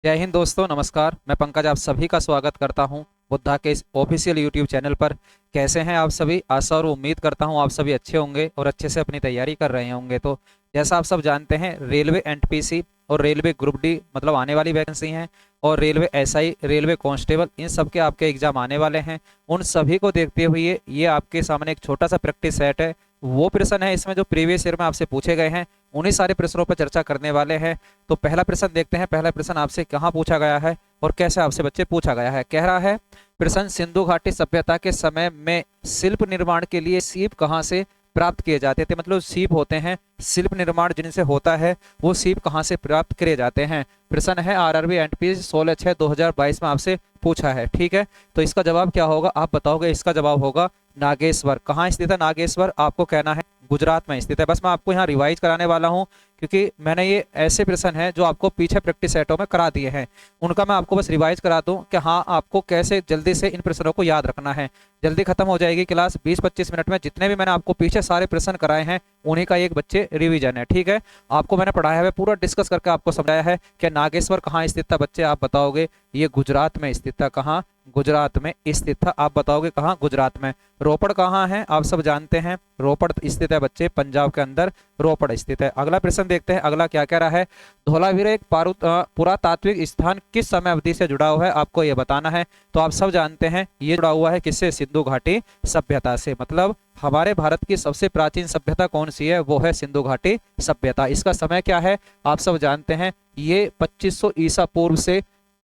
जय हिंद दोस्तों, नमस्कार। मैं पंकज आप सभी का स्वागत करता हूं बुद्धा के इस ऑफिशियल यूट्यूब चैनल पर। कैसे हैं आप सभी? आशा और उम्मीद करता हूं आप सभी अच्छे होंगे और अच्छे से अपनी तैयारी कर रहे होंगे। तो जैसा आप सब जानते हैं, रेलवे एनटीपीसी और रेलवे ग्रुप डी मतलब आने वाली वैकेंसी हैं, और रेलवे एसआई, रेलवे कांस्टेबल, इन सब के आपके एग्जाम आने वाले हैं। उन सभी को देखते हुए ये आपके सामने एक छोटा सा प्रैक्टिस सेट है। वो प्रश्न है इसमें जो प्रीवियस ईयर में आपसे पूछे गए हैं, उन्हीं सारे प्रश्नों पर चर्चा करने वाले हैं। तो पहला प्रश्न देखते हैं। पहला प्रश्न आपसे कहाँ पूछा गया है और कैसे आपसे बच्चे पूछा गया है। कह रहा है, प्रश्न, सिंधु घाटी सभ्यता के समय में शिल्प निर्माण के लिए सीप कहाँ से प्राप्त किए जाते थे? मतलब सीप होते हैं, शिल्प निर्माण जिनसे होता है वो सीप कहाँ से प्राप्त किए जाते हैं। प्रश्न है आरआरबी एनटीपी 16/6/2022 में आपसे पूछा है। ठीक है, तो इसका जवाब क्या होगा आप बताओगे? इसका जवाब होगा नागेश्वर। कहाँ स्थित है नागेश्वर? आपको कहना है गुजरात में स्थित है। बस मैं आपको यहाँ रिवाइज कराने वाला हूँ, क्योंकि मैंने ये ऐसे प्रश्न हैं जो आपको पीछे प्रैक्टिस सेटों में करा दिए हैं, उनका मैं आपको बस रिवाइज करा दूं कि हाँ आपको कैसे जल्दी से इन प्रश्नों को याद रखना है। जल्दी खत्म हो जाएगी क्लास, 20-25 मिनट में जितने भी मैंने आपको पीछे सारे प्रश्न कराए हैं उन्हीं का एक बच्चे रिवीजन है। ठीक है, आपको मैंने पढ़ाया है, पूरा डिस्कस करके आपको समझाया है कि नागेश्वर कहाँ स्थित था। बच्चे आप बताओगे ये गुजरात में स्थित था। कहाँ? गुजरात में स्थित था। आप बताओगे कहाँ? गुजरात में। रोपड़ कहाँ है? आप सब जानते हैं रोपड़ स्थित है बच्चे, पंजाब के अंदर रोपड़ स्थित है। अगला प्रश्न देखते हैं, अगला क्या कह रहा है। धौलावीरा एक पुरातात्विक स्थान किस समय अवधि से जुड़ा हुआ है? आपको यह बताना है। तो आप सब जानते हैं ये जुड़ा हुआ है किससे? सिंधु घाटी सभ्यता से। मतलब हमारे भारत की सबसे प्राचीन सभ्यता कौन सी है? वो है सिंधु घाटी सभ्यता। इसका समय क्या है? आप सब जानते हैं ये 2500 ईसा पूर्व से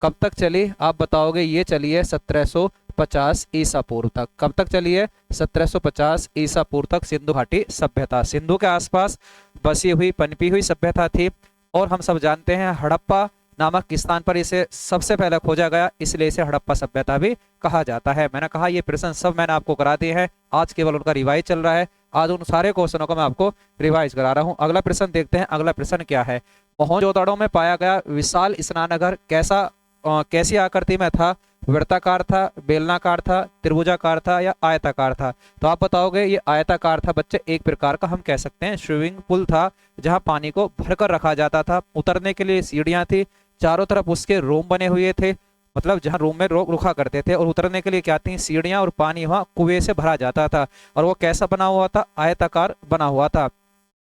कब तक चली? आप बताओगे? ये चली है 1750 ईसा पूर्व तक। कब तक चली है? 1750 ईसा पूर्व तक सिंधु घाटी सभ्यता सिंधु के आसपास बसी हुई पनपी हुई सभ्यता थी। और हम सब जानते हैं हड़प्पा नामक स्थान पर इसे सबसे पहले खोजा गया, इसलिए इसे हड़प्पा सभ्यता भी कहा जाता है। मैंने कहा ये प्रश्न सब मैंने आपको करा दिए हैं, आज केवल उनका रिवाइज चल रहा है। आज उन सारे क्वेश्चनों को मैं आपको रिवाइज करा रहा हूँ। अगला प्रश्न देखते हैं। अगला प्रश्न क्या है। मोहनजोदड़ो में पाया गया विशाल स्नानघर कैसी आकृति में था? वृत्ताकार था, बेलनाकार था, त्रिभुजाकार था या आयताकार था? तो आप बताओगे ये आयताकार था बच्चे। एक प्रकार का हम कह सकते हैं स्विमिंग पूल था, जहां पानी को भरकर रखा जाता था। उतरने के लिए सीढ़ियां थी, चारों तरफ उसके रूम बने हुए थे, मतलब जहां रूम में रुका करते थे। और उतरने के लिए क्या थी? सीढ़ियां, और पानी वहां कुएं से भरा जाता था। और वो कैसा बना हुआ था? आयताकार बना हुआ था।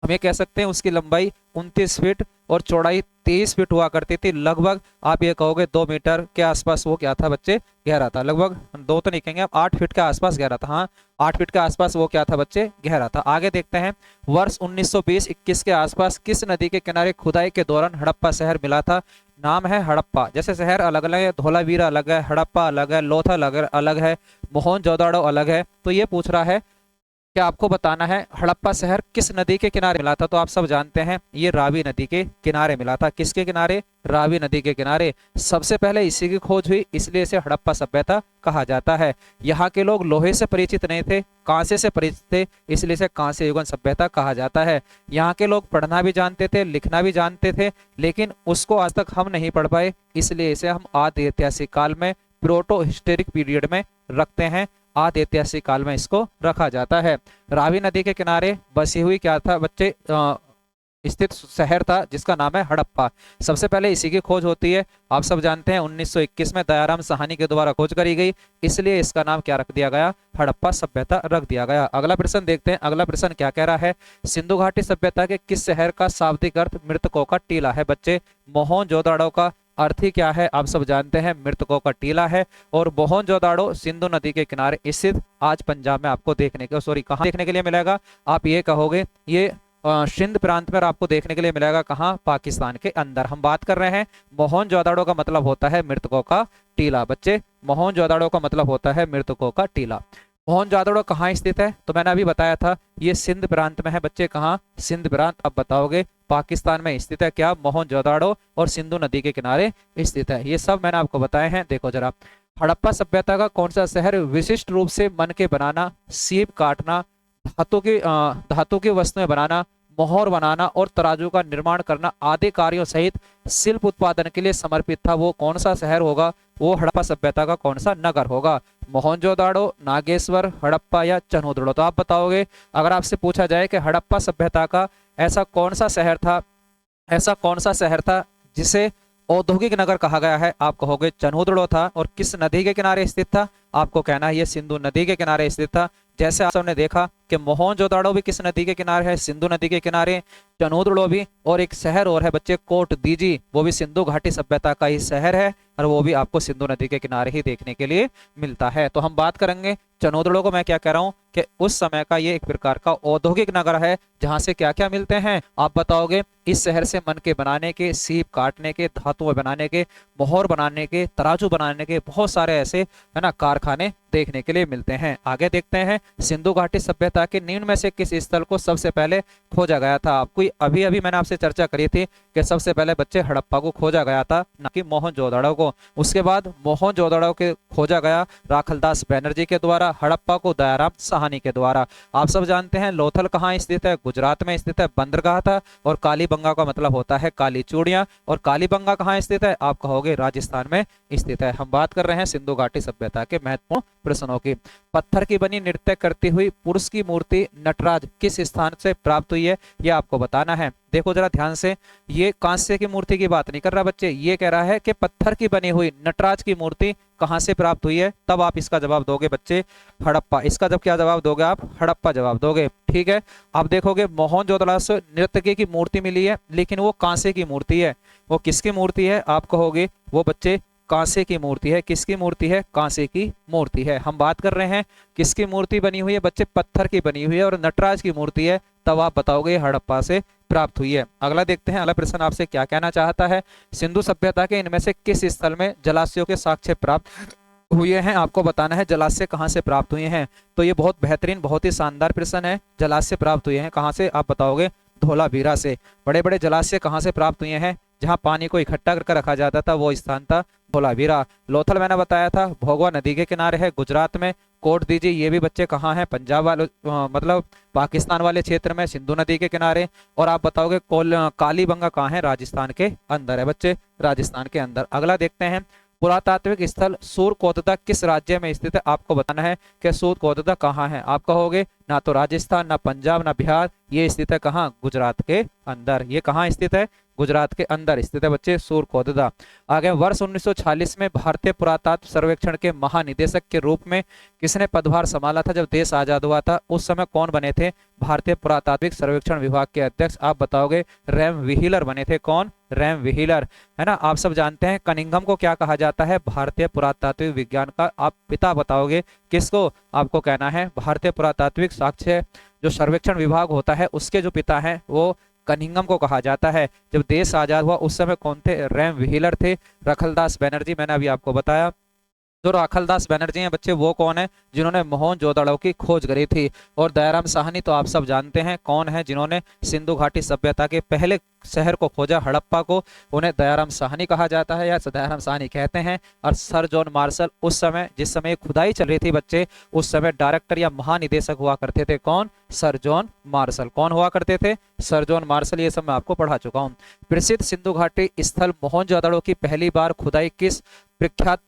हम ये कह सकते हैं उसकी लंबाई 29 फीट और चौड़ाई 23 फीट हुआ करती थी। लगभग आप ये कहोगे 2 मीटर के आसपास वो क्या था बच्चे? गहरा था। लगभग दो तो नहीं कहेंगे आप, 8 फीट के आसपास गहरा था। हाँ, 8 फीट के आसपास वो क्या था बच्चे? गहरा था। आगे देखते हैं, वर्ष 1920-21 के आसपास किस नदी के किनारे खुदाई के दौरान हड़प्पा शहर मिला था? नाम है हड़प्पा। जैसे शहर अलग अलग है, धौलावीरा अलग है, हड़प्पा अलग है, लोथा अलग है, मोहनजोदड़ो अलग है। तो ये पूछ रहा है क्या आपको बताना है हड़प्पा शहर किस नदी के किनारे मिला था? तो आप सब जानते हैं ये रावी नदी के किनारे मिला था। किसके किनारे? रावी नदी के किनारे। सबसे पहले इसी की खोज हुई, इसलिए इसे हड़प्पा सभ्यता कहा जाता है। यहाँ के लोग लोहे से परिचित नहीं थे, कांसे से परिचित थे, इसलिए इसे कांस्य युगन सभ्यता कहा जाता है। यहाँ के लोग पढ़ना भी जानते थे, लिखना भी जानते थे, लेकिन उसको आज तक हम नहीं पढ़ पाए, इसलिए इसे हम आदि ऐतिहासिक काल में, प्रोटो हिस्टोरिक पीरियड में रखते हैं। आदि ऐतिहासिक काल में इसको रखा जाता है। रावी नदी के किनारे बसी हुई क्या था बच्चे? स्थित शहर था जिसका नाम है हड़प्पा। सबसे पहले इसी की खोज होती है। आप सब जानते हैं 1921 में दयाराम साहनी के द्वारा खोज करी गई, इसलिए इसका नाम क्या रख दिया गया? हड़प्पा सभ्यता रख दिया गया। अगला प्रश्न देखते हैं। अगला प्रश्न क्या कह रहा है। सिंधु घाटी सभ्यता के किस शहर का शाब्दिक अर्थ मृतकों का टीला है? बच्चे मोहनजोदड़ो का अर्थ ही क्या है? आप सब जानते हैं मृतकों का टीला है। और मोहनजोदड़ो सिंधु नदी के किनारे स्थित, आज पंजाब में आपको देखने के, सॉरी कहाँ देखने के लिए मिलेगा? आप ये कहोगे ये सिंध प्रांत में, और आपको देखने के लिए मिलेगा कहाँ? पाकिस्तान के अंदर। हम बात कर रहे हैं मोहनजोदड़ो का मतलब होता है मृतकों का टीला। बच्चे मोहनजोदड़ो का मतलब होता है मृतकों का टीला। मोहनजोदड़ो कहाँ स्थित है? तो मैंने अभी बताया था ये सिंध प्रांत में है बच्चे। कहाँ? सिंध प्रांत। अब बताओगे पाकिस्तान में स्थित है क्या? मोहनजोदड़ो और सिंधु नदी के किनारे स्थित है। ये सब मैंने आपको बताए हैं। देखो जरा, हड़प्पा सभ्यता का कौन सा शहर विशिष्ट रूप से मन के बनाना, सीप काटना, धातु की वस्तुएं बनाना, मोहर बनाना और तराजू का निर्माण करना आदि कार्यों सहित शिल्प उत्पादन के लिए समर्पित था? वो कौन सा शहर होगा? वो हड़प्पा सभ्यता का कौन सा नगर होगा? मोहनजोदाड़ो, नागेश्वर, हड़प्पा या चनोदड़ो? तो आप बताओगे अगर आपसे पूछा जाए कि हड़प्पा सभ्यता का ऐसा कौन सा शहर था, ऐसा कौन सा शहर था जिसे औद्योगिक नगर कहा गया है? आप कहोगे चनहुदड़ो था। और किस नदी के किनारे स्थित था? आपको कहना है ये सिंधु नदी के किनारे स्थित था। जैसे आप सबने देखा कि मोहनजोदाड़ो भी किस नदी के किनारे है? सिंधु नदी के किनारे। चनहुदड़ो भी, और एक शहर और है बच्चे कोट दीजी, वो भी सिंधु घाटी सभ्यता का ही शहर है, और वो भी आपको सिंधु नदी के किनारे ही देखने के लिए मिलता है। तो हम बात करेंगे चनहुदड़ो को। मैं क्या कह रहा हूँ कि उस समय का ये एक प्रकार का औद्योगिक नगर है, जहां से क्या क्या मिलते हैं आप बताओगे? इस शहर से मनके बनाने के, सीप काटने के, धातुएं बनाने के, मोहर बनाने के, तराजू बनाने के बहुत सारे ऐसे है ना कारखाने देखने के लिए मिलते हैं। आगे देखते हैं, सिंधु घाटी सभ्यता के निम्न में से किस स्थल को सबसे पहले खोजा गया था? आपको अभी अभी मैंने आपसे चर्चा करी थी कि सबसे पहले बच्चे हड़प्पा को खोजा गया था, ना कि मोहनजोदड़ो को। उसके बाद मोहनजोदड़ो के खोजा गया राखलदास बैनर्जी के द्वारा, हड़प्पा को दयाराम साहनी के द्वारा। आप सब जानते हैं लोथल कहाँ स्थित है? गुजरात में स्थित है, बंदरगाह था। और कालीबंगा का मतलब होता है काली चूड़ियां। और कालीबंगा कहाँ स्थित है? आप कहोगे राजस्थान में स्थित है। हम बात कर रहे हैं सिंधु घाटी सभ्यता के महत्वपूर्ण प्रश्नों की। पत्थर की बनी नृत्य करती हुई पुरुष की मूर्ति नटराज किस स्थान से प्राप्त हुई है? ये आपको बताना है। देखो जरा ध्यान से, ये कांस्य की मूर्ति की बात नहीं कर रहा बच्चे, ये कह रहा है कि पत्थर की बनी हुई नटराज की मूर्ति कहां से प्राप्त हुई है। तब आप इसका जवाब दोगे बच्चे हड़प्पा। इसका जब क्या जवाब दोगे आप? हड़प्पा जवाब दोगे। ठीक है, आप देखोगे मोहनजोदड़ो से नर्तकी की मूर्ति मिली है, लेकिन वो कांसे की मूर्ति है। वो किसकी मूर्ति है? आप कहोगे वो बच्चे कांसे की मूर्ति है। किसकी मूर्ति है? कांसे की मूर्ति है। हम बात कर रहे हैं किसकी मूर्ति बनी हुई है बच्चे? पत्थर की बनी हुई है और नटराज की मूर्ति है। तब आप बताओगे हड़प्पा से प्राप्त हुई है। अगला देखते हैं, अगला प्रश्न आपसे क्या कहना चाहता है? सिंधु सभ्यता के इनमें से किस स्थल में जलाशयों के साक्ष्य प्राप्त हुए हैं? आपको बताना है जलाशय कहाँ से प्राप्त हुए हैं। तो ये बहुत बेहतरीन, बहुत ही शानदार प्रश्न है। जलाशय प्राप्त हुए हैं कहाँ से? आप बताओगे धोलावीरा से। बड़े बड़े जलाशय कहाँ से प्राप्त हुए हैं? जहाँ पानी को इकट्ठा करके रखा जाता था वो स्थान था धोलावीरा। लोथल मैंने बताया था भोगवा नदी के किनारे है, गुजरात में। कोट दीजिए, ये भी बच्चे कहाँ हैं? पंजाब वाले मतलब पाकिस्तान वाले क्षेत्र में, सिंधु नदी के किनारे। और आप बताओगे कालीबंगा कहाँ है? राजस्थान के अंदर है बच्चे, राजस्थान के अंदर। अगला देखते हैं, पुरातात्विक स्थल सूरकोतदा किस राज्य में स्थित है? आपको बताना है कि सूरकोतदा कहाँ है। आप कहोगे ना तो राजस्थान, ना पंजाब, ना बिहार, ये स्थित है कहाँ? गुजरात के अंदर। ये कहाँ स्थित है? गुजरात के अंदर स्थित है बच्चे सूरकोतदा। आगे, वर्ष 1946 में भारतीय पुरातत्व सर्वेक्षण के महानिदेशक के रूप में किसने पदभार संभाला था? जब देश आजाद हुआ था उस समय कौन बने थे भारतीय पुरातात्विक सर्वेक्षण विभाग के अध्यक्ष? आप बताओगे रैम व्हीलर बने थे। कौन? रैम व्हीलर, है ना। आप सब जानते हैं कनिंघम को क्या कहा जाता है? भारतीय पुरातात्विक विज्ञान का आप पिता बताओगे किसको? आपको कहना है भारतीय पुरातात्विक साक्ष्य जो सर्वेक्षण विभाग होता है उसके जो पिता हैं वो कनिंघम को कहा जाता है। जब देश आजाद हुआ उस समय कौन थे? रैम व्हीलर थे। रखलदास बैनर्जी मैंने अभी आपको बताया। जो राखलदास बैनर्जी हैं बच्चे वो कौन है? जिन्होंने मोहनजोदड़ो की खोज करी थी। और दयाराम साहनी तो आप सब जानते हैं कौन है, जिन्होंने सिंधु घाटी सभ्यता के पहले शहर को खोजा, हड़प्पा को। उन्हें दयाराम साहनी कहा जाता है या दयाराम साहनी कहते हैं। और सर जॉन मार्शल उस समय, जिस समय खुदाई चल रही थी बच्चे, उस समय डायरेक्टर या महानिदेशक हुआ करते थे। कौन? Sir John Marshall. कौन हुआ करते थे? Sir John Marshall. ये सब मैं आपको पढ़ा चुका हूँ। प्रसिद्ध सिंधु घाटी स्थल मोहनजोदड़ो की पहली बार खुदाई किस प्रख्यात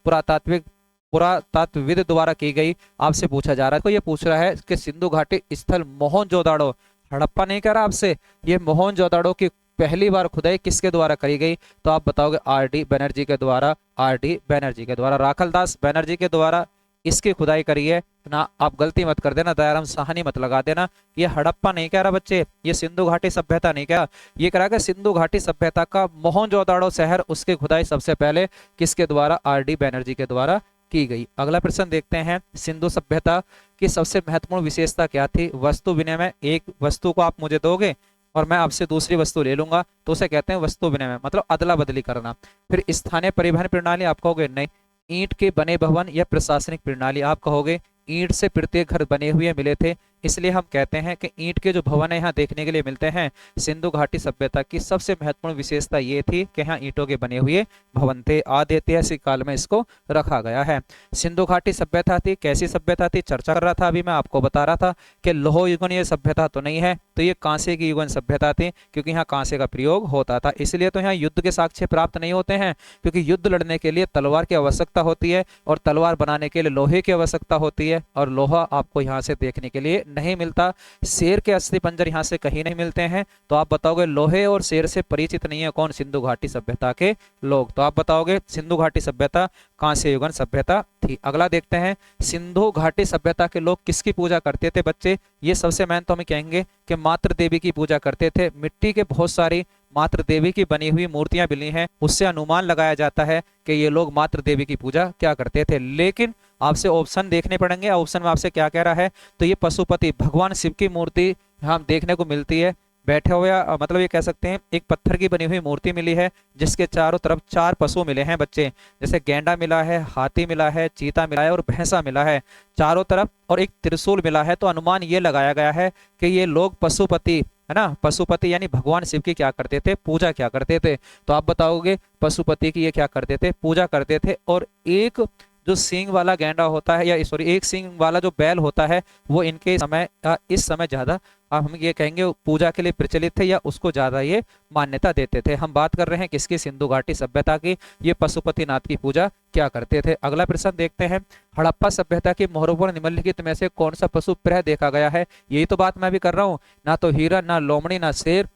पुरातत्वविद द्वारा की गई? आपसे पूछा जा रहा है। तो ये पूछ रहा है कि सिंधु घाटी स्थल मोहनजोदड़ो, हड़प्पा नहीं कह रहा आपसे, ये मोहनजोदड़ो की पहली बार खुदाई किसके द्वारा करी गई? तो आप बताओगे आर.डी. बैनर्जी के द्वारा। आर.डी. बैनर्जी के द्वारा, राखलदास बैनर्जी के द्वारा इसकी खुदाई करी है ना। आप गलती मत कर देना, दयाराम साहनी मत लगा देना। ये हड़प्पा नहीं कह रहा बच्चे, ये सिंधु घाटी सभ्यता नहीं कह रहा। ये कह रहा कि सिंधु घाटी सभ्यता का मोहनजोदड़ो शहर, उसकी खुदाई सबसे पहले किसके द्वारा? आर.डी. बैनर्जी के द्वारा की गई। अगला प्रश्न देखते हैं, सिंधु सभ्यता की सबसे महत्वपूर्ण विशेषता क्या थी? वस्तु विनिमय। एक वस्तु को आप मुझे दोगे और मैं आपसे दूसरी वस्तु ले लूंगा तो उसे कहते हैं वस्तु विनिमय, मतलब अदला बदली करना। फिर स्थानीय परिवहन प्रणाली, आप कहोगे नहीं। ईंट के बने भवन या प्रशासनिक प्रणाली, आप कहोगे ईंट से प्रत्येक घर बने हुए मिले थे, इसलिए हम कहते हैं कि ईंट के जो भवन है यहाँ देखने के लिए मिलते हैं। सिंधु घाटी सभ्यता की सबसे महत्वपूर्ण विशेषता ये थी कि यहाँ ईंटों के बने हुए भवन थे। आदि ऐतिहासिक काल में इसको रखा गया है। सिंधु घाटी सभ्यता थी, कैसी सभ्यता थी? चर्चा कर रहा था अभी, मैं आपको बता रहा था कि लोह युगन ये सभ्यता तो नहीं है, तो ये कांसे की युगन सभ्यता थी, क्योंकि यहाँ कांसे का प्रयोग होता था। इसलिए तो यहाँ युद्ध के साक्ष्य प्राप्त नहीं होते हैं, क्योंकि युद्ध लड़ने के लिए तलवार की आवश्यकता होती है और तलवार बनाने के लिए लोहे की आवश्यकता होती है। है और लोहा आपको यहाँ से देखने के लिए नहीं मिलता। शेर के अस्थि पंजर यहाँ से कहीं नहीं मिलते हैं। तो आप बताओगे लोहे और शेर से परिचित नहीं है कौन? सिंधु घाटी सभ्यता के लोग। तो आप बताओगे सिंधु घाटी सभ्यता कांस्य युगन सभ्यता थी। अगला देखते हैं, सिंधु घाटी सभ्यता के लोग किसकी पूजा करते थे बच्चे? ये सबसे मेन तो हम कहेंगे कि मातृ देवी की पूजा करते थे। मिट्टी के बहुत सारी मातृ देवी की बनी हुई मूर्तियां मिली हैं, उससे अनुमान लगाया जाता है कि ये लोग मातृ देवी की पूजा क्या करते थे। लेकिन आपसे ऑप्शन देखने पड़ेंगे, ऑप्शन में आपसे क्या कह रहा है? तो ये पशुपति भगवान शिव की मूर्ति हम देखने को मिलती है बैठे हुए, मतलब ये कह सकते हैं एक पत्थर की बनी हुई मूर्ति मिली है जिसके चारों तरफ 4 पशु मिले हैं बच्चे। जैसे गेंडा मिला है, हाथी मिला है, चीता मिला है और भैंसा मिला है चारों तरफ, और एक त्रिशूल मिला है। तो अनुमान ये लगाया गया है कि ये लोग पशुपति, है ना, पशुपति यानी भगवान शिव की क्या करते थे? पूजा क्या करते थे? तो आप बताओगे पशुपति की ये क्या करते थे? पूजा करते थे। और एक जो सींग वाला गेंडा होता है, या सॉरी एक सींग वाला जो बैल होता है, वो इनके समय इस समय ज्यादा हम ये कहेंगे पूजा के लिए प्रचलित थे, या उसको ज्यादा ये मान्यता देते थे। हम बात कर रहे हैं किसकी? सिंधु घाटी सभ्यता की। ये पशुपतिनाथ की पूजा क्या करते थे? अगला प्रश्न देखते हैं, हड़प्पा सभ्यता की महत्वपूर्ण निम्नलिखित में से कौन सा पशु प्राय देखा गया है? यही तो बात मैं भी कर रहा हूँ, ना तो हिरन, ना लोमड़ी, ना शेर।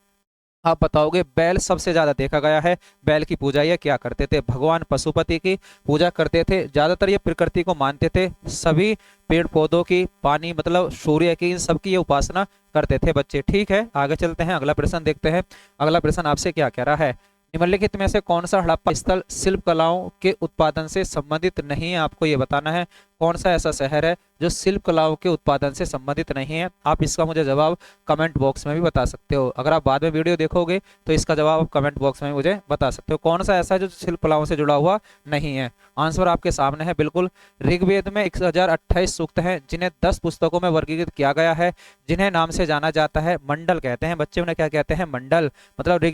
आप बताओगे बैल सबसे ज्यादा देखा गया है। बैल की पूजा ये क्या करते थे? भगवान पशुपति की पूजा करते थे। ज्यादातर ये प्रकृति को मानते थे, सभी पेड़ पौधों की, पानी मतलब सूर्य की, इन सब की ये उपासना करते थे बच्चे। ठीक है, आगे चलते हैं, अगला प्रश्न देखते हैं। अगला प्रश्न आपसे क्या कह रहा है? निम्नलिखित में से कौन सा हड़प्पा स्थल शिल्प कलाओं के उत्पादन से संबंधित नहीं है? आपको ये बताना है कौन सा ऐसा शहर है जो शिल्प कलाओं के उत्पादन से संबंधित नहीं है। आप इसका मुझे जवाब कमेंट बॉक्स में भी बता सकते हो। अगर आप बाद में वीडियो देखोगे तो इसका जवाब आप कमेंट बॉक्स में मुझे बता सकते हो, कौन सा ऐसा है जो शिल्प कलाओं से जुड़ा हुआ नहीं है। आंसर आपके सामने है बिल्कुल। ऋग्वेद में 1028 सूक्त हैं जिन्हें 10 पुस्तकों में वर्गीकृत किया गया है, जिन्हें नाम से जाना जाता है मंडल कहते हैं बच्चे। उन्हें क्या कहते हैं? मंडल। मतलब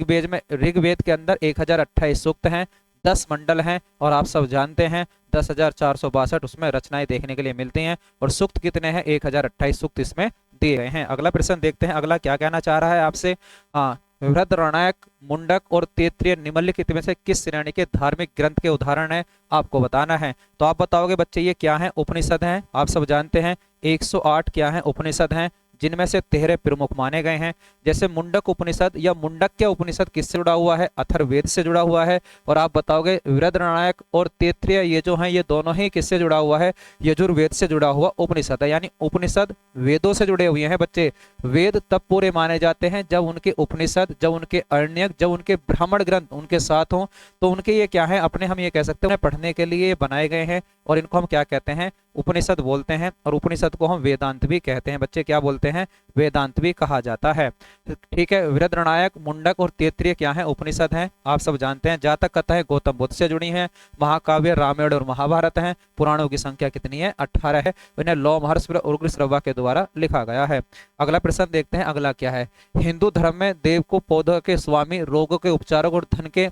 ऋग्वेद के अंदर 1028 सूक्त हैं, 10 मंडल हैं, और आप सब जानते हैं 10,462 उसमें रचनाएं देखने के लिए मिलती हैं। और सूक्त कितने हैं? 1028 सूक्त इसमें दिए गए हैं। अगला प्रश्न देखते हैं, अगला क्या कहना चाह रहा है आपसे? हाँ, बृहद्रणायक, मुंडक और तैत्तिरीय निम्नलिखित में से किस श्रेणी के धार्मिक ग्रंथ के उदाहरण है? आपको बताना है। तो आप बताओगे बच्चे ये क्या है? उपनिषद हैं। आप सब जानते हैं 108 क्या है? उपनिषद हैं, जिनमें से 13 प्रमुख माने गए हैं। जैसे मुंडक उपनिषद या मुंडक्य उपनिषद किससे जुड़ा हुआ है? अथर्ववेद से जुड़ा हुआ है। और आप बताओगे बृहद्रणायक और तैत्तिरीय ये जो हैं ये दोनों ही किससे जुड़ा हुआ है? यजुर्वेद से जुड़ा हुआ उपनिषद है। यानी उपनिषद वेदों से जुड़े हुए हैं बच्चे। वेद तब पूरे माने जाते हैं जब उनके उपनिषद, जब उनके अरण्यक, जब उनके ब्राह्मण ग्रंथ उनके साथ हों। तो उनके ये क्या है? अपने हम ये कह सकते हैं पढ़ने के लिए बनाए गए हैं, और इनको हम क्या कहते हैं? उपनिषद बोलते हैं। और उपनिषद को हम वेदांत भी कहते हैं बच्चे। क्या बोलते हैं? वेदांत भी कहा जाता है। ठीक है, बृहद्रणायक, मुंडक और तैत्तिरीय क्या है? उपनिषद हैं। आप सब जानते हैं जातक कथाएं गौतम बुद्ध से जुड़ी हैं। महाकाव्य रामायण और महाभारत हैं। पुराणों की संख्या कितनी है? 18 है। इन्हें लौ, महर्ष और उग्रश्रवा के द्वारा लिखा गया है। अगला प्रश्न देखते हैं, अगला क्या है? हिंदू धर्म में देव को पौधों के स्वामी, रोगों के उपचारक और धन के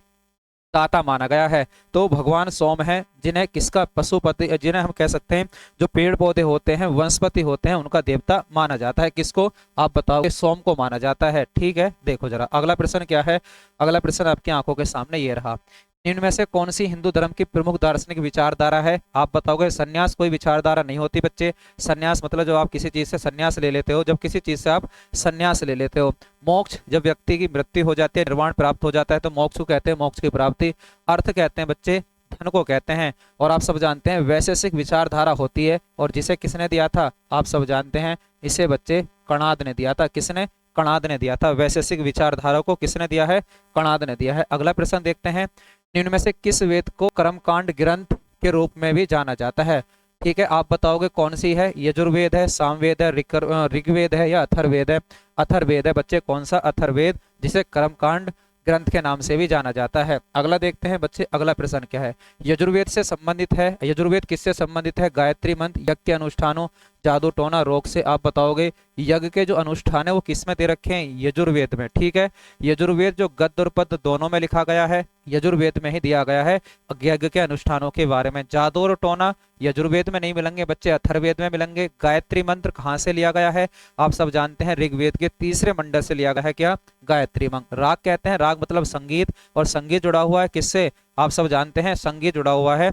दाता माना गया है। तो भगवान सोम है, जिन्हें किसका? पशुपति, जिन्हें हम कह सकते हैं जो पेड़ पौधे होते हैं, वनस्पति होते हैं, उनका देवता माना जाता है। किसको? आप बताओ। सोम को माना जाता है। ठीक है, देखो जरा अगला प्रश्न क्या है? अगला प्रश्न आपकी आंखों के सामने ये रहा। इनमें से कौन सी हिंदू धर्म की प्रमुख दार्शनिक विचारधारा है? आप बताओगे सन्यास कोई विचारधारा नहीं होती बच्चे। सन्यास मतलब जब आप किसी चीज से सन्यास ले लेते हो, जब किसी चीज से आप सन्यास ले लेते हो। मोक्ष, जब व्यक्ति की मृत्यु हो जाती है, निर्वाण प्राप्त हो जाता है, तो मोक्ष को कहते हैं, मोक्ष की प्राप्ति। अर्थ कहते हैं बच्चे, धन को कहते हैं। और आप सब जानते हैं वैशेषिक विचारधारा होती है, और जिसे किसने दिया था? आप सब जानते हैं इसे बच्चे कणाद ने दिया था। किसने? कणाद ने दिया था। वैशेषिक विचारधारा को किसने दिया है? कणाद ने दिया है। अगला प्रश्न देखते हैं, निम्न में से किस वेद को कर्मकांड ग्रंथ के रूप में भी जाना जाता है? ठीक है, आप बताओगे कौन सी है? यजुर्वेद है, सामवेद है, ऋग्वेद है, या अथर्ववेद है? अथर्ववेद है बच्चे। कौन सा? अथर्ववेद, जिसे कर्मकांड ग्रंथ के नाम से भी जाना जाता है। अगला देखते हैं बच्चे, अगला प्रश्न क्या है? यजुर्वेद से संबंधित है। यजुर्वेद किससे संबंधित है? गायत्री मंत्र, यज्ञ के अनुष्ठानों, जादू टोना, रोग से। आप बताओगे यज्ञ के जो अनुष्ठान है वो किस में दे रखे हैं? यजुर्वेद में। ठीक है, यजुर्वेद जो गद्य और पद्य दोनों में लिखा गया है, यजुर्वेद में ही दिया गया है यज्ञ के अनुष्ठानों के बारे में। जादू और टोना यजुर्वेद में नहीं मिलेंगे बच्चे, अथर्ववेद में मिलेंगे। गायत्री मंत्र कहाँ से लिया गया है? आप सब जानते हैं ऋग्वेद के 3रे मंडल से लिया गया है। क्या? गायत्री मंत्र। राग कहते हैं, राग मतलब संगीत, और संगीत जुड़ा हुआ है किससे? आप सब जानते हैं संगीत जुड़ा हुआ है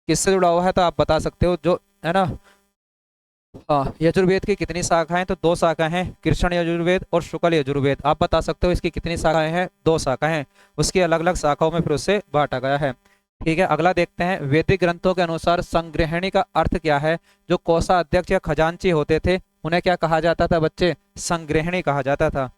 किससे जुड़ा हुआ है? तो आप बता सकते हो जो है ना। हाँ, यजुर्वेद की कितनी शाखाएं, तो दो शाखाएं हैं, कृष्ण यजुर्वेद और शुक्ल यजुर्वेद। आप बता सकते हो इसकी कितनी शाखाएं हैं, दो शाखाएं हैं। उसकी अलग अलग शाखाओं में फिर उससे बांटा गया है। ठीक है, अगला देखते हैं, वैदिक ग्रंथों के अनुसार संग्रहणी का अर्थ क्या है। जो कोषाध्यक्ष या खजांची होते थे उन्हें क्या कहा जाता था बच्चे, संग्रहणी कहा जाता था।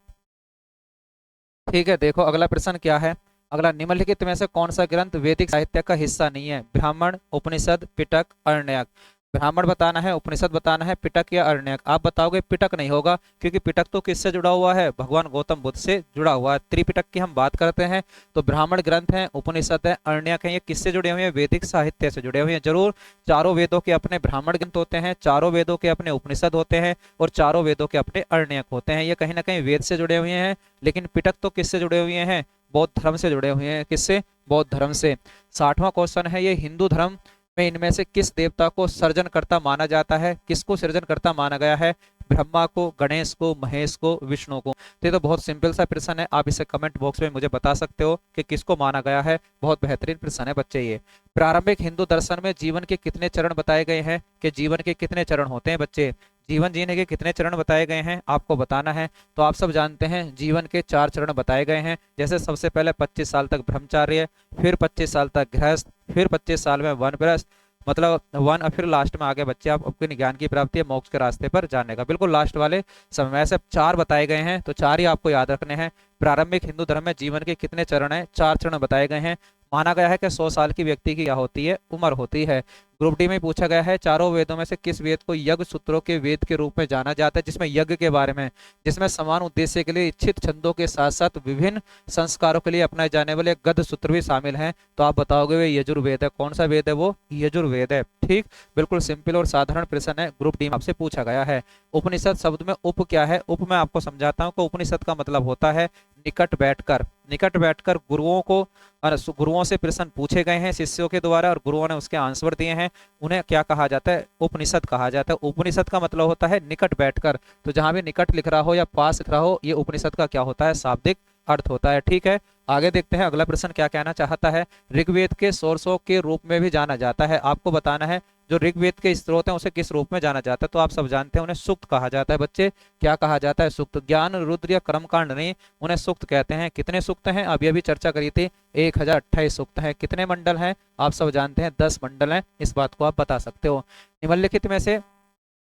ठीक है, देखो अगला प्रश्न क्या है। अगला, निम्नलिखित में से कौन सा ग्रंथ वैदिक साहित्य का हिस्सा नहीं है। ब्राह्मण, उपनिषद, पिटक, अरण्यक। ब्राह्मण बताना है, उपनिषद बताना है, पिटक या अरण्यक। आप बताओगे पिटक नहीं होगा, क्योंकि पिटक तो किससे जुड़ा हुआ है, भगवान गौतम बुद्ध से जुड़ा हुआ है। त्रिपिटक की हम बात करते हैं तो ब्राह्मण ग्रंथ है, उपनिषद है, अरण्यक है, ये किससे जुड़े हुए हैं, वैदिक साहित्य से जुड़े हुए हैं। जरूर, चारों वेदों के अपने ब्राह्मण ग्रंथ होते हैं, चारों वेदों के अपने उपनिषद होते हैं और चारों वेदों के अपने अरण्यक होते हैं। ये कहीं ना कहीं वेद से जुड़े हुए हैं। लेकिन पिटक तो किससे जुड़े हुए हैं, बौद्ध धर्म से जुड़े हुए हैं। किससे, बौद्ध धर्म से। 60वां क्वेश्चन है, ये हिंदू धर्म में इनमें से किस देवता को सर्जनकर्ता माना जाता है। किसको सृजनकर्ता माना गया है, ब्रह्मा को, गणेश को, महेश को, विष्णु को। तो ये तो बहुत सिंपल सा प्रश्न है, आप इसे कमेंट बॉक्स में मुझे बता सकते हो कि किसको माना गया है। बहुत बेहतरीन प्रश्न है बच्चे ये। प्रारंभिक हिंदू दर्शन में जीवन के कितने चरण बताए गए हैं, कि जीवन के कितने चरण होते हैं बच्चे, जीवन जीने के कितने चरण बताए गए हैं आपको बताना है। तो आप सब जानते हैं जीवन के 4 चरण बताए गए हैं। जैसे सबसे पहले 25 साल तक ब्रह्मचार्य, फिर 25 साल तक गृहस्थ, फिर 25 साल में वानप्रस्थ, मतलब वन, और फिर लास्ट में आगे बच्चे आप अपने ज्ञान की प्राप्ति है, मोक्ष के रास्ते पर जाने का, बिल्कुल लास्ट वाले समय में। ऐसे 4 बताए गए हैं, तो 4 ही आपको याद रखने हैं। प्रारंभिक हिंदू धर्म में जीवन के कितने चरण हैं, 4 चरण बताए गए हैं। माना गया है कि 100 साल की व्यक्ति की क्या होती है, उम्र होती है। ग्रुप डी में पूछा गया है, चारों वेदों में से किस वेद को यज्ञ सूत्रों के वेद के रूप में जाना जाता है, जिसमें यज्ञ के बारे में, जिसमें समान उद्देश्य के लिए इच्छित छंदों के साथ साथ विभिन्न संस्कारों के लिए अपनाए जाने वाले गद्य सूत्र भी शामिल हैं। तो आप बताओगे वे यजुर्वेद है। कौन सा वेद है वो, यजुर्वेद है। ठीक, बिल्कुल सिंपल और साधारण प्रश्न है, ग्रुप डी में आपसे पूछा गया है। उपनिषद शब्द में उप क्या है, उप मैं आपको समझाता हूँ कि उपनिषद का मतलब होता है निकट बैठकर। निकट बैठकर गुरुओं को, गुरुओं से प्रश्न पूछे गए हैं शिष्यों के द्वारा और गुरुओं ने उसके आंसर दिए हैं, उन्हें क्या कहा जाता है, उपनिषद कहा जाता है। उपनिषद का मतलब होता है निकट बैठकर। तो जहां भी निकट लिख रहा हो या पास लिख रहा हो, ये उपनिषद का क्या होता है, शाब्दिक अर्थ होता है। ठीक है, आगे देखते हैं अगला प्रश्न क्या कहना चाहता है। ऋग्वेद के सोर्सों के रूप में भी जाना जाता है, आपको बताना है जो ऋग्वेद के स्त्रोत हैं उसे किस रूप में जाना जाता है। तो आप सब जानते हैं उन्हें सूक्त कहा जाता है बच्चे। क्या कहा जाता है, सूक्त। ज्ञान, रुद्र या कर्मकांड नहीं, उन्हें सूक्त कहते हैं। कितने सूक्त हैं, अभी अभी चर्चा करी थी, 1028 सूक्त हैं। कितने मंडल हैं, आप सब जानते हैं 10 मंडल हैं, इस बात को आप बता सकते हो। निम्नलिखित में से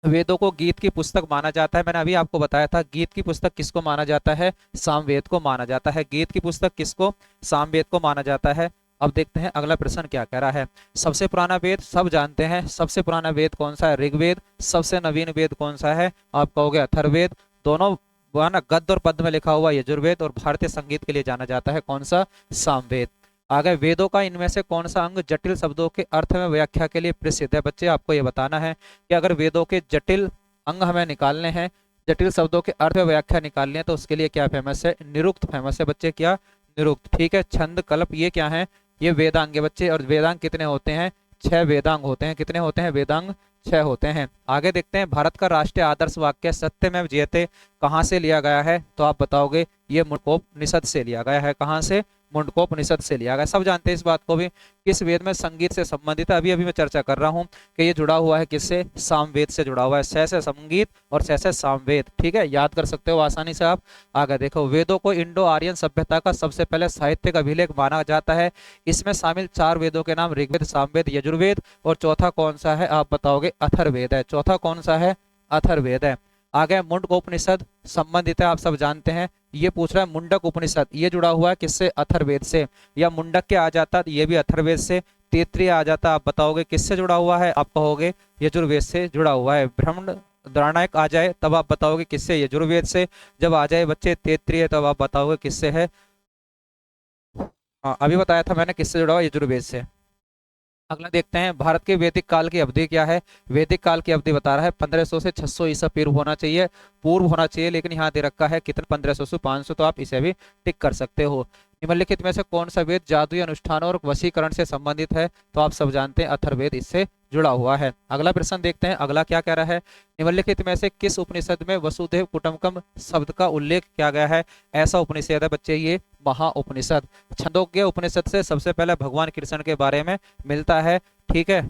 वेदों को गीत की पुस्तक माना जाता है। मैंने अभी आपको बताया था गीत की पुस्तक किसको माना जाता है, सामवेद को माना जाता है। गीत की पुस्तक किसको, सामवेद को माना जाता है। अब देखते हैं अगला प्रश्न क्या कह रहा है। सबसे पुराना वेद सब जानते हैं, सबसे पुराना वेद कौन सा है, ऋग्वेद। सबसे नवीन वेद कौन सा है, आप कहोगे अथर्ववेद। दोनों ना गद्य और पद्य में लिखा हुआ यजुर्वेद, और भारतीय संगीत के लिए जाना जाता है कौन सा, सामवेद। आगे, वेदों का इनमें से कौन सा अंग जटिल शब्दों के अर्थ में व्याख्या के लिए प्रसिद्ध है। बच्चे आपको ये बताना है कि अगर वेदों के जटिल अंग हमें निकालने हैं, जटिल शब्दों के अर्थ में व्याख्या निकालनी है, तो उसके लिए क्या फेमस है, निरुक्त फेमस है बच्चे। क्या, निरुक्त। ठीक है, छंद, कल्प, ये क्या है, ये वेदांग है बच्चे। और वेदांग कितने होते हैं, 6 वेदांग होते हैं। कितने होते हैं, वेदांग 6 होते हैं। आगे देखते हैं, भारत का राष्ट्रीय आदर्श वाक्य सत्यमेव जयते कहाँ से लिया गया है। तो आप बताओगे ये मुंडकोपनिषद से लिया गया है। कहाँ से, मुंडकोपनिषद से लिया गया। सब जानते हैं इस बात को भी। किस वेद में संगीत से संबंधित है, अभी अभी मैं चर्चा कर रहा हूँ कि ये जुड़ा हुआ है किससे, सामवेद से जुड़ा हुआ है। से संगीत और से सामवेद। ठीक है, याद कर सकते हो आसानी से आप। आगे देखो, वेदों को इंडो आर्यन सभ्यता का सबसे पहले साहित्यिक अभिलेख माना जाता है। इसमें शामिल 4 वेदों के नाम ऋग्वेद, सामवेद, यजुर्वेद, और चौथा कौन सा है, आप बताओगे अथर्ववेद है। चौथा कौन सा है, अथर्ववेद है। आगे, मुंडकोपनिषद संबंधित है, आप सब जानते हैं। ये पूछ रहा है मुंडक उपनिषद, ये जुड़ा हुआ है किससे, अथर्ववेद से। या मुंडक के आ जाता, ये भी अथर्ववेद से। तैत्तिरीय आ जाता, आप बताओगे किससे जुड़ा हुआ है, आप कहोगे यजुर्वेद से जुड़ा हुआ है। ब्रह्मण द्राणायक आ जाए तब आप बताओगे किससे, यजुर्वेद से। जब आ जाए बच्चे तैत्तिरीय, तब आप बताओगे किससे है, हाँ अभी बताया था मैंने किससे जुड़ा हुआ, यजुर्वेद से। अगला देखते हैं, भारत के वैदिक काल की अवधि क्या है। वैदिक काल की अवधि बता रहा है 1500 से 600 ईसा पूर्व होना चाहिए, पूर्व होना चाहिए, लेकिन यहाँ दे रखा है कितना, 1500 से 500, तो आप इसे भी टिक कर सकते हो। निम्नलिखित में से कौन सा वेद जादुई अनुष्ठानों और वशीकरण से संबंधित है। तो आप सब जानते हैं अथर्ववेद इससे जुड़ा हुआ है। अगला प्रश्न देखते हैं, अगला क्या कह रहा है। निम्नलिखित में से किस उपनिषद में वसुदेव कुटुंबकम शब्द का उल्लेख किया गया है। ऐसा उपनिषद है बच्चे ये महा उपनिषद। छंदोग्य उपनिषद से सबसे पहले भगवान कृष्ण के बारे में मिलता है। ठीक है,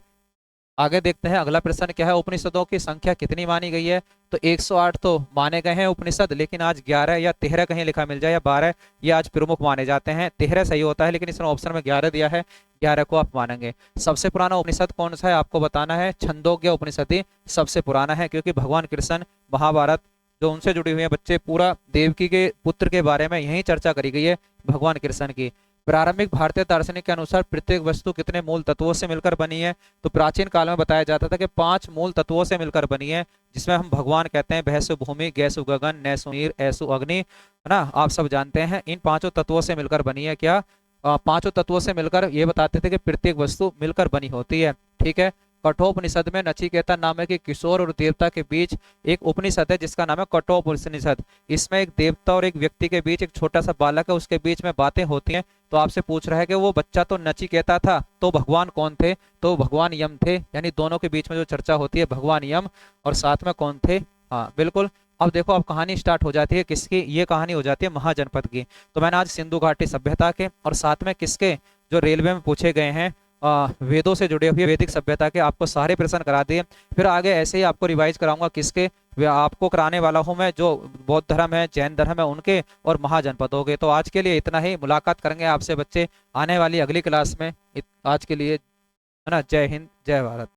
आगे देखते हैं अगला प्रश्न क्या है, उपनिषदों की संख्या कितनी मानी गई है। तो 108 तो माने गए हैं उपनिषद, लेकिन आज 11 या 13 कहीं लिखा मिल जाए या 12, ये आज प्रमुख माने जाते हैं। 13 सही होता है, लेकिन इसने ऑप्शन में 11 दिया है, 11 को आप मानेंगे। सबसे पुराना उपनिषद कौन सा है आपको बताना है। छंदोग्य उपनिषद ही सबसे पुराना है, क्योंकि भगवान कृष्ण महाभारत जो उनसे जुड़ी हुई है बच्चे, पूरा देवकी के पुत्र के बारे में यही चर्चा करी गई है भगवान कृष्ण की। प्रारंभिक भारतीय दार्शनिक के अनुसार प्रत्येक वस्तु कितने मूल तत्वों से मिलकर बनी है। तो प्राचीन काल में बताया जाता था कि 5 मूल तत्वों से मिलकर बनी है, जिसमें हम भगवान कहते हैं भैसु भूमि, गैसु गगन, नैसु नीर, ऐसु अग्नि, है ना, आप सब जानते हैं। इन 5 तत्वों से मिलकर बनी है क्या, 5 तत्वों से मिलकर ये बताते थे कि प्रत्येक वस्तु मिलकर बनी होती है। ठीक है। कठोपनिषद में नचिकेता नामक एक किशोर और देवता के बीच एक उपनिषद है जिसका नाम है कठोपनिषद। इसमें एक देवता और एक व्यक्ति के बीच एक छोटा सा बालक है, उसके बीच में बातें होती हैं। तो आपसे पूछ रहा है कि वो बच्चा तो नचिकेता था, तो भगवान कौन थे। तो भगवान यम थे, यानी दोनों के बीच में जो चर्चा होती है भगवान यम, और साथ में कौन थे, हाँ बिल्कुल। अब देखो, अब कहानी स्टार्ट हो जाती है किसकी, ये कहानी हो जाती है महाजनपद की। तो मैंने आज सिंधु घाटी सभ्यता के और साथ में किसके, जो रेलवे में पूछे गए हैं वेदों से जुड़े हुए वैदिक सभ्यता के, आपको सारे प्रश्न करा दिए। फिर आगे ऐसे ही आपको रिवाइज कराऊंगा किसके, वे आपको कराने वाला हूं मैं जो बौद्ध धर्म है, जैन धर्म है, उनके और महाजनपदों के। तो आज के लिए इतना ही, मुलाकात करेंगे आपसे बच्चे आने वाली अगली क्लास में। आज के लिए, है ना, जय हिंद जय भारत।